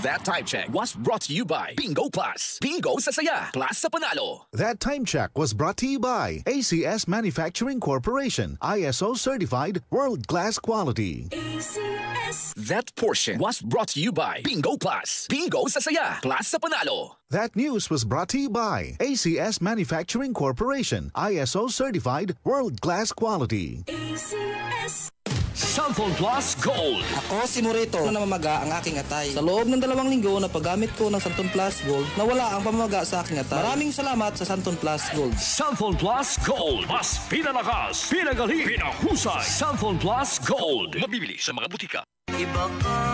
That time check was brought to you by Bingo Plus. Bingo sa saya, plus sa panalo. That time check was brought to you by ACS Manufacturing Corporation, ISO certified, world-class quality. ACS. That portion was brought to you by Bingo Plus. Bingo sa saya, plus sa panalo. That news was brought to you by ACS Manufacturing Corporation, ISO certified, world-class quality. ACS. Santon Plus Gold. Ako si Morito na namamaga ang aking atay. Sa loob ng 2 linggo na paggamit ko ng Santon Plus Gold, nawala ang pamamaga sa aking atay. Maraming salamat sa Santon Plus Gold. Santon Plus Gold. Mas pinalakas, pinagaling, pinahusay. Santon Plus Gold. Mabibili sa mga butika. Iba ka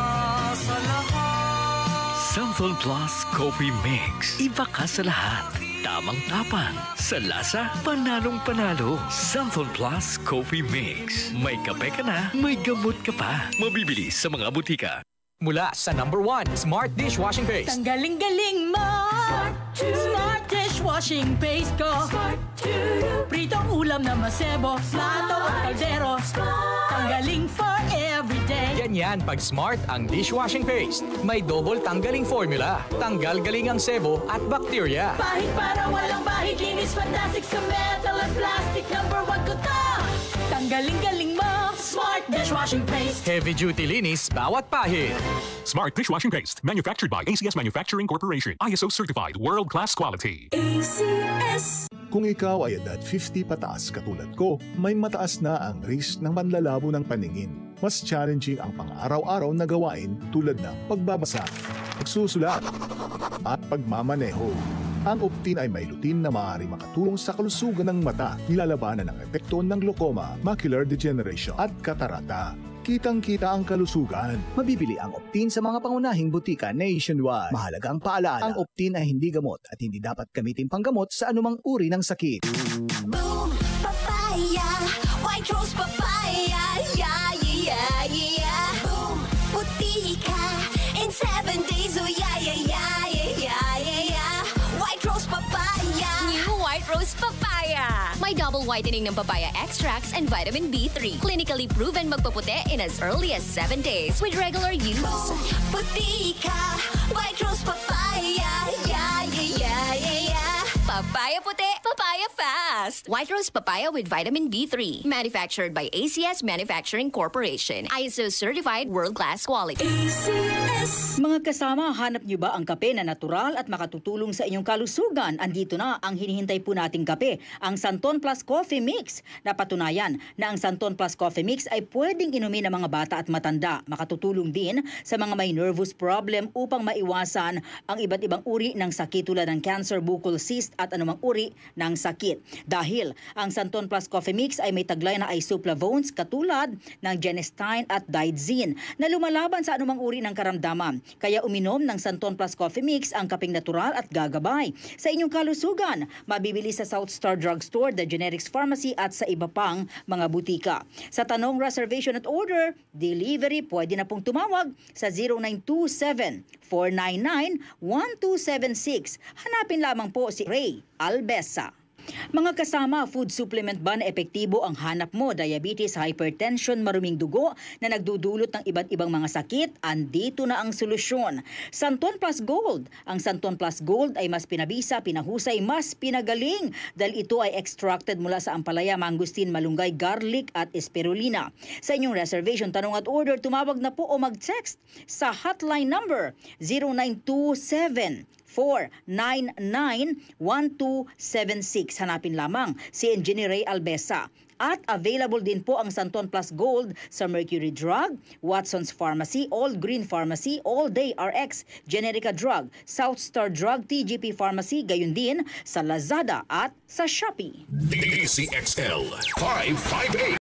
sa lahat. Santon Plus Coffee Mix. Iba ka sa lahat. Tamang tapang. Sa lasa, panalong-panalo. Santon Plus Coffee Mix. May kape ka na, may gamot ka pa. Mabibili sa mga butika. Mula sa #1 Smart Dishwashing Paste. Tanggaling-galing mo. Smart dishwashing paste ko. Pritong ulam na masebo. Plato at kaldero. Tanggaling for everyday. Ganyan pag Smart ang dishwashing paste. May double tanggaling formula. Tanggal galing ang sebo at bakterya. Bahid para walang bahid. Linis fantastic sa metal at plastic. #1 ko to. Tanggaling-galing mo. Smart dishwashing paste. Heavy duty linis bawat pahid. Smart Dishwashing Paste, manufactured by ACS Manufacturing Corporation. ISO certified, world-class quality. ACS. Kung ikaw ay edad 50 pataas katulad ko, may mataas na ang risk ng panlalabo ng paningin. Mas challenging ang pang-araw-araw na gawain tulad ng pagbabasa, pagsusulat, at pagmamaneho. Ang Optin ay may lutin na maaari makatulong sa kalusugan ng mata, nilalabanan ang epekto ng glaucoma, macular degeneration at katarata. Kitang-kita ang kalusugan. Mabibili ang Optin sa mga pangunahing butika nationwide. Mahalagang paalala, ang Optin ay hindi gamot at hindi dapat gamitin panggamot sa anumang uri ng sakit. Boom, papaya, white rose papaya, yeah, yeah, yeah. Boom, puti ka, in 7 days, oh yeah, yeah, yeah, yeah, yeah, yeah. White rose papaya. New White Rose Papaya. May double whitening ng papaya extracts and vitamin B3. Clinically proven magpaputi in as early as 7 days with regular use. Boom, puti ka, white rose papaya, yeah, yeah, yeah, yeah, yeah. Papaya puti, papaya fast. White Rose Papaya with vitamin B3. Manufactured by ACS Manufacturing Corporation. ISO certified world-class quality. ACS. Mga kasama, hanap niyo ba ang kape na natural at makatutulong sa inyong kalusugan? Andito na ang hinihintay po nating kape, ang Santon Plus Coffee Mix. Napatunayan na ang Santon Plus Coffee Mix ay pwedeng inumin ng mga bata at matanda. Makatutulong din sa mga may nervous problem upang maiwasan ang iba't ibang uri ng sakit tulad ng cancer, buccal cyst at anumang uri ng sakit. Dahil ang Santon Plus Coffee Mix ay may taglay na isoflavones katulad ng genistein at digoxin na lumalaban sa anumang uri ng karamdaman. Kaya uminom ng Santon Plus Coffee Mix ang kapeng natural at gagabay sa inyong kalusugan. Mabibili sa South Star Drugstore, The Generics Pharmacy at sa iba pang mga butika. Sa tanong, reservation at order, delivery, pwede na pong tumawag sa 0927-499-1276. Hanapin lamang po si Ray Albesa. Mga kasama, food supplement ba na epektibo ang hanap mo? Diabetes, hypertension, maruming dugo na nagdudulot ng iba't ibang mga sakit? Andito na ang solusyon. Santon Plus Gold. Ang Santon Plus Gold ay mas pinabisa, pinahusay, mas pinagaling dahil ito ay extracted mula sa ampalaya, mangustin, malunggay, garlic at spirulina. Sa inyong reservation, tanong at order, tumawag na po o mag-text sa hotline number 0927 499-1276. Hanapin lamang si Engineer Ray Albesa. At available din po ang Santon Plus Gold sa Mercury Drug, Watson's Pharmacy, All Green Pharmacy, All Day RX, Generica Drug, South Star Drug, TGP Pharmacy, gayon din sa Lazada at sa Shopee. DCXL 558.